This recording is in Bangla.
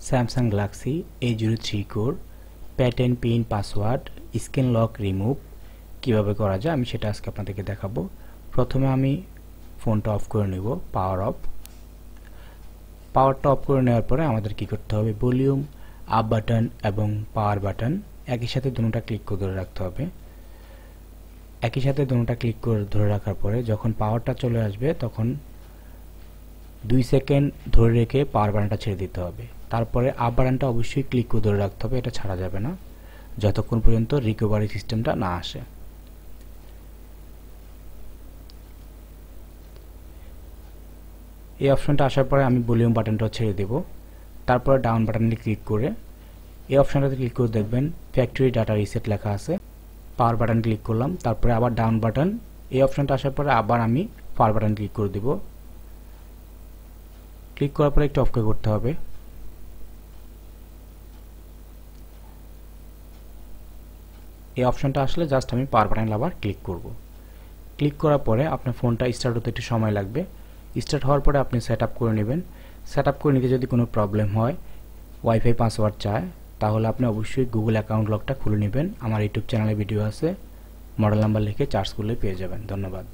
Samsung Galaxy A03 core pattern pin password screen lock remove কিভাবে করা যায় আমি সেটা আজকে আপনাদেরকে দেখাবো। প্রথমে আমি ফোনটা অফ করে নেব, পাওয়ারটা অফ করে নেওয়ার পরে আমাদের কি করতে হবে, ভলিউম আপ বাটন এবং পাওয়ার বাটন একই সাথে দুটোটা ক্লিক করে ধরে রাখতে হবে। একই সাথে দুটোটা ক্লিক করে ধরে রাখার পরে যখন পাওয়ারটা চলে আসবে তখন 2 সেকেন্ড ধরে রেখে পাওয়ার বাটনটা ছেড়ে দিতে হবে। তারপরে আপ বাটনটা অবশ্যই ক্লিক করে ধরে রাখতে হবে, এটা ছাড়া যাবে না যতক্ষণ পর্যন্ত রিকভারি সিস্টেমটা না আসে। এই অপশনটা আসার পরে আমি ভলিউম বাটনটা ছেড়ে দেব। তারপরে ডাউন বাটনে ক্লিক করে এই অপশনটাতে ক্লিক করে দেখবেন ফ্যাক্টরি ডাটা রিসেট লেখা আছে। পাওয়ার বাটন ক্লিক করলাম, তারপরে আবার ডাউন বাটন। এই অপশনটা আসার পরে আবার আমি পাওয়ার বাটন ক্লিক করে দেব। ক্লিক করার পরে একটু অপেক্ষা করতে হবে। এই অপশনটা আসলে জাস্ট আমি পাওয়ার বাটনে আবার ক্লিক করব। ক্লিক করার পরে আপনার ফোনটা স্টার্ট হতে একটু সময় লাগবে। স্টার্ট হওয়ার পরে আপনি সেট আপ করে নেবেন। সেট আপ করে নিতে যদি কোনো প্রবলেম হয়, ওয়াইফাই পাসওয়ার্ড চায়, তাহলে আপনি অবশ্যই গুগল অ্যাকাউন্ট লকটা খুলে নেবেন। আমার ইউটিউব চ্যানেলে ভিডিও আছে, মডেল নাম্বার লিখে সার্চ করলে পেয়ে যাবেন। ধন্যবাদ।